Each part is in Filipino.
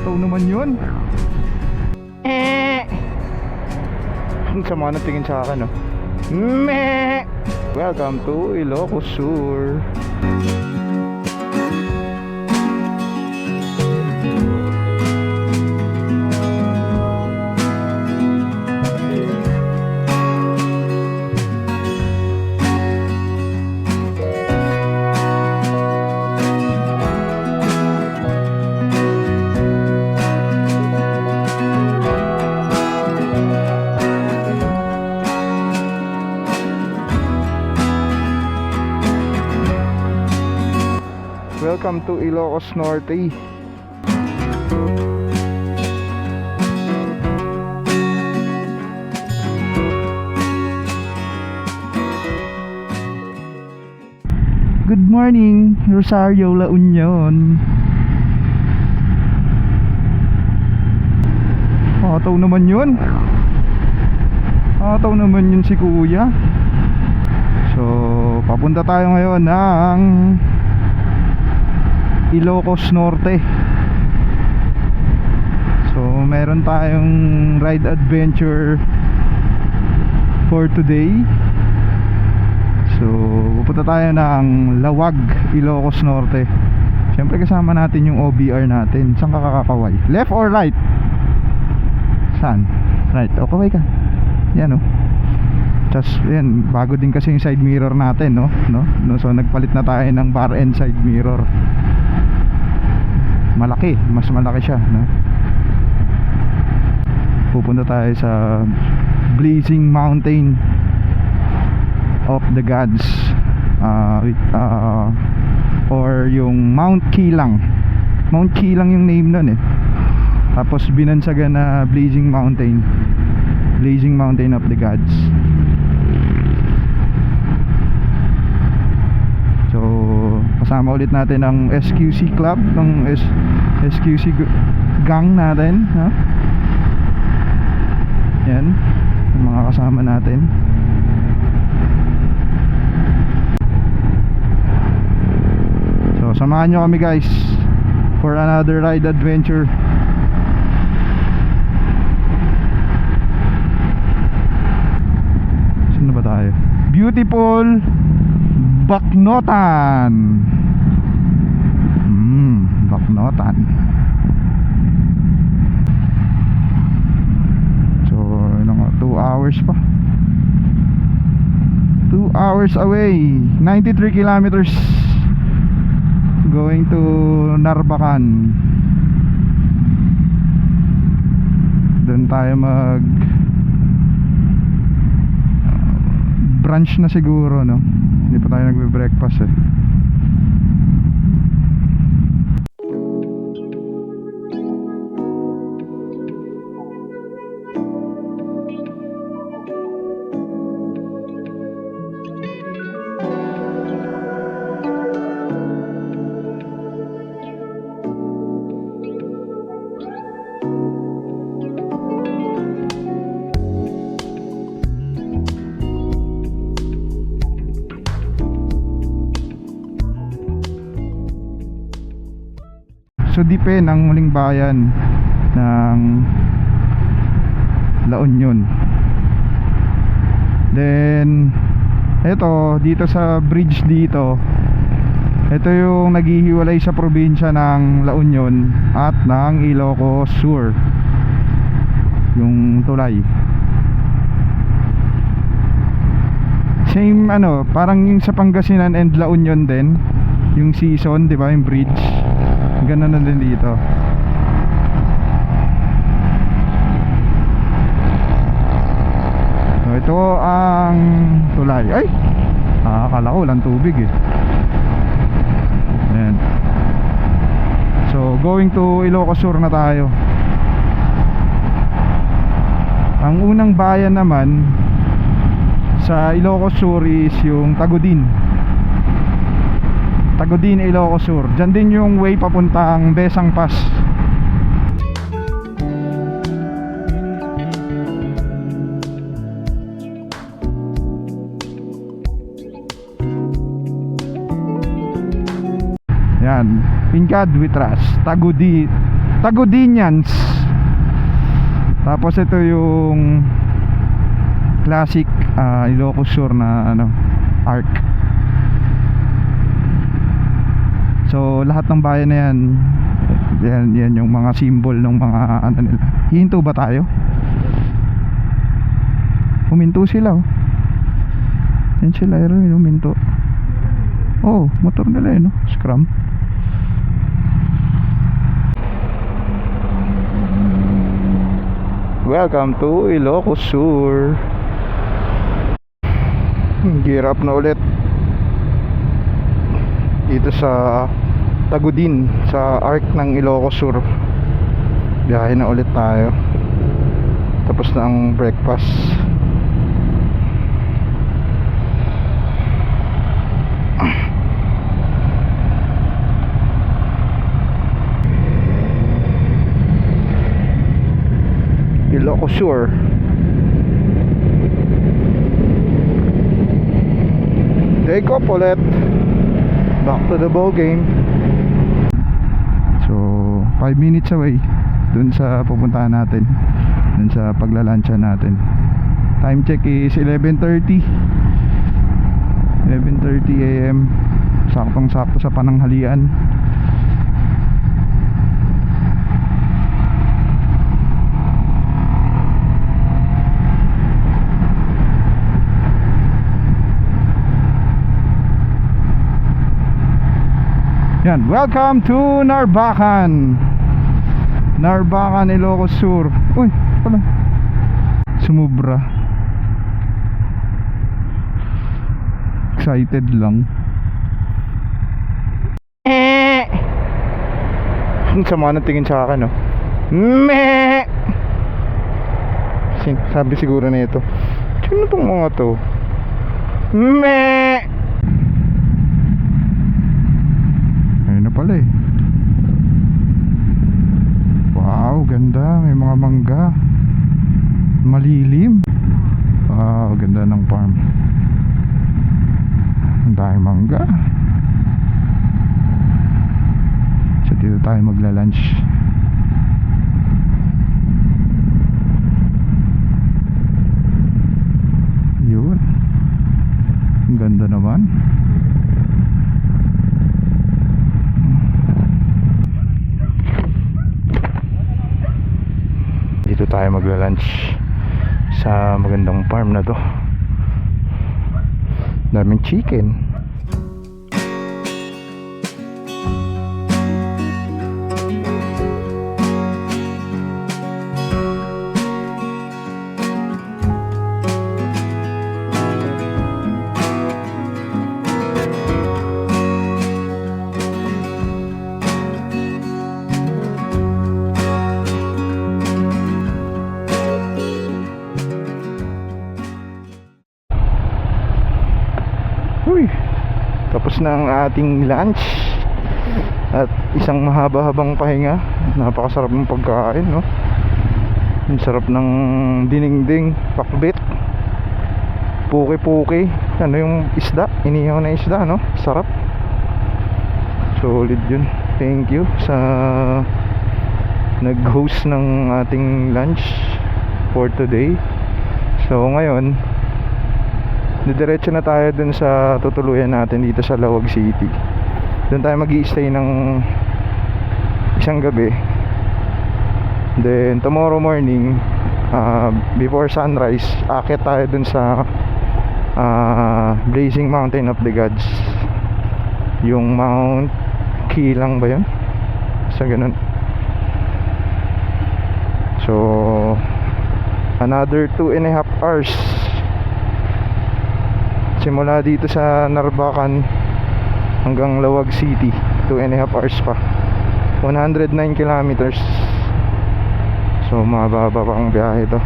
Pataw naman yun. Ang sama na tingin sa akin, no? Meh! Welcome to Ilocos Sur. Welcome to Ilocos Norte. Good morning, Rosario, La Union. Ataw naman yun. Ataw naman yun si Kuya. So, papunta tayo ngayon ng Ilocos Norte. So meron tayong ride adventure for today. So pupunta tayo ng Lawag, Ilocos Norte. Siyempre kasama natin yung OBR natin. Saan ka kakakaway? Left or right? Saan? Right, o kaway ka. Yan o. Tapos yan, bago din kasi yung side mirror natin, no? So nagpalit na tayo ng bar and side mirror. Malaki, mas malaki siya, no? Pupunta tayo sa Blazing Mountain of the Gods, or yung Mount Kilang. Mount Kilang yung name nun eh. Tapos binansagan na Blazing Mountain of the Gods. So kasama ulit natin ang SQC Club, ng SQC gang natin, ha? Yan yung mga kasama natin. So samahan nyo kami guys for another ride adventure. Saan na ba tayo? Beautiful Bacnotan. Bacnotan. So, 2 hours pa. 2 hours away. 93 kilometers going to Narbacan. Doon tayo mag brunch na siguro, no? Hindi pa tayo nagbe-breakfast eh. So Dipen ang muling bayan ng La Union. Then eto dito sa bridge dito, ito yung naghihiwalay sa probinsya ng La Union at ng Ilocos Sur, yung tulay. Same parang yung sa Pangasinan and La Union din, yung season, di ba, yung bridge. Ganun na din dito. So ito ang tulay. Ay! Akala ko walang tubig eh. Ayan. So going to Ilocos Sur na tayo. Ang unang bayan naman sa Ilocos Sur is yung Tagudin, Ilocos Sur. Diyan din yung way papuntang Besang Pass. Yan, Pincad Witras, Tagudinians. Tapos ito yung classic Ilocos Sur na ano, arc. So lahat ng bayan na yan yung mga symbol ng mga ano nila. Hihinto ba tayo? Huminto sila oh. Yan sila, huminto. Oh, motor nila no? Scrum. Welcome to Ilocos Sur. Gear up na ulit dito sa Tagudin, sa arc ng Ilocos Sur. Biyahe na ulit tayo. Tapos na ang breakfast. Ilocos Sur. Take off ulit. Back to the ball game. So 5 minutes away dun sa pupuntahan natin, dun sa paglalansya natin. Time check is 11:30 AM. Saktong sakto sa pananghalian. Yan, welcome to Narbacan. Narbacan, Ilocos Sur. Uy, pala. Sumubra. Excited lang. Sama na tingin sa akin, no? Meh! Sabi siguro na ito. Sino tong mga to? Meh! Ayun na pala eh. Wow, ganda. May mga mangga. Malilim. Wow, ganda ng farm. Ang daming mangga. So dito tayo magla-lunch. Yun. Ang ganda naman. Dito tayo magla-lunch sa magandang farm na to. Daming chicken. Uy, tapos na ang ating lunch at isang mahaba-habang pahinga. Napakasarap ng pagkain, no? Ang sarap ng dinengdeng, pakbit, puki-puki. Ano yung isda? Inihaw na isda, no? Sarap. Solid yun. Thank you sa nag-host ng ating lunch for today. So ngayon, didiretso na tayo dun sa tutuluyan natin dito sa Lawag City. Doon tayo mag-i-stay ng isang gabi. Then tomorrow morning, before sunrise, akit tayo dun sa Blazing Mountain of the Gods. Yung Mount Kilang ba yun? Sa ganun. So another 2.5 hours simula dito sa Narbacan hanggang Lawag City. 2.5 hours pa. 109 kilometers. So mababa pa ang biyahe to.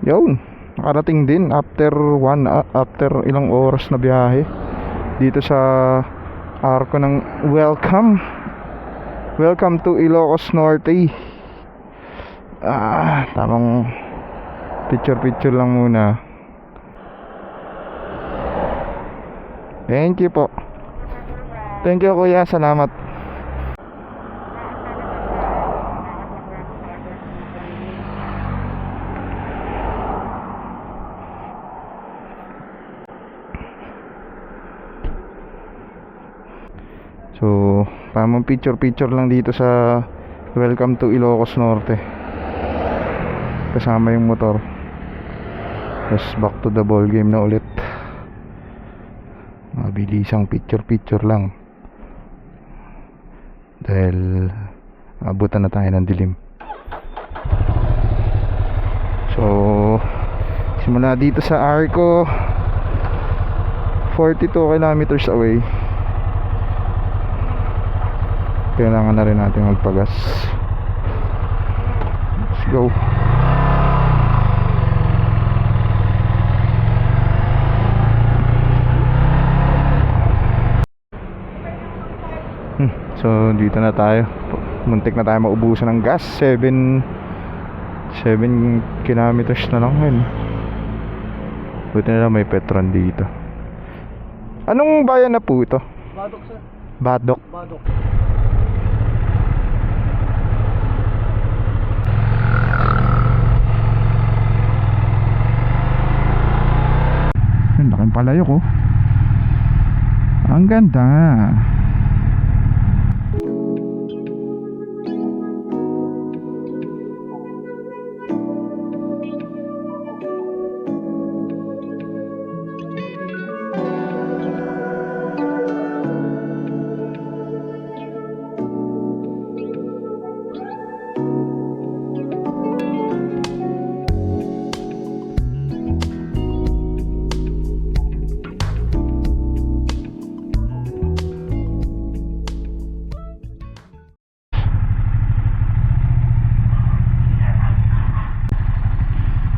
Yun, nakarating din after ilang oras na biyahe dito sa arko ng Welcome to Ilocos Norte. Tamang picture lang muna. Thank you po. Thank you kuya, salamat. So, tamang picture lang dito sa Welcome to Ilocos Norte. Kasama yung motor. Tapos back to the ball game na ulit. Mabilisang picture lang. Dahil abutan na tayo ng dilim. So, simula dito sa Arco, 42 kilometers away. Kailangan na rin natin magpagas. Let's go. So dito na tayo. Muntik na tayo maubusan ng gas. 7 kilometers na lang yun. Buti na lang may Petron dito. Anong bayan na po ito? Badok sir. Badok. Ang laking palayok oh. Ang ganda.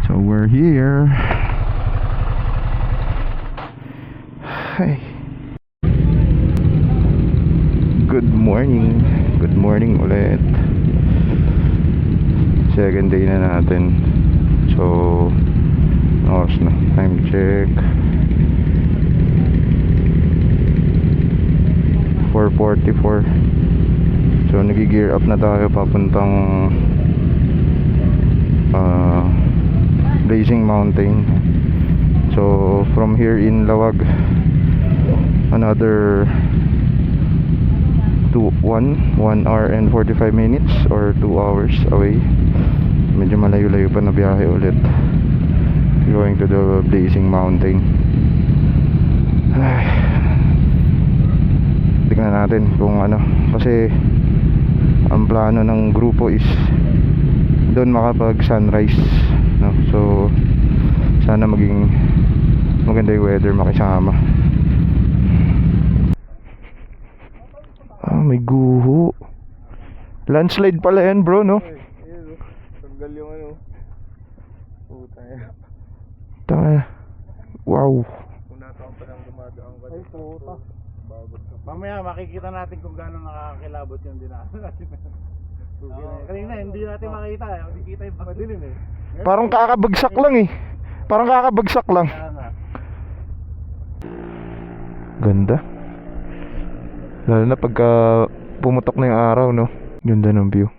So we're here. Hi. Good morning. Good morning ulit. Second day na natin. So oras na. Time check. 4:44. So nagi-gear up na tayo papuntang Blazing Mountain. So from here in Lawag, another 1 hour and 45 minutes or 2 hours away. Medyo malayo-layo pa na biyahe ulit, going to the Blazing Mountain. Tingnan natin kung ano, kasi ang plano ng grupo is doon makapag sunrise, no? So sana maging maganda yung weather, makisama. May guho. Landslide pala yan bro, no? Tanggal yung ano. Puta yan. Tanga. Wow. Una taon pa lang dumadaan ka. Ay puta. Mamaya makikita natin kung gaano nakakilabot yung dinaanan natin. Kanina hindi natin makita eh. Hindi kita yung madilim eh. Parang kakabagsak lang eh. Parang kakabagsak lang. Ganda. Lalo na pagka pumutok na yung araw, no? Ganda ng view.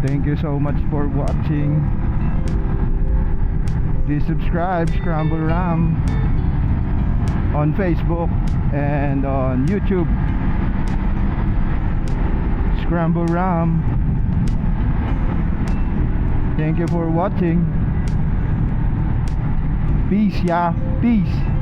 Thank you so much for watching. Please subscribe Scramble Ram on Facebook and on YouTube. Scramble Ram. Thank you for watching. Peace, yeah. Peace.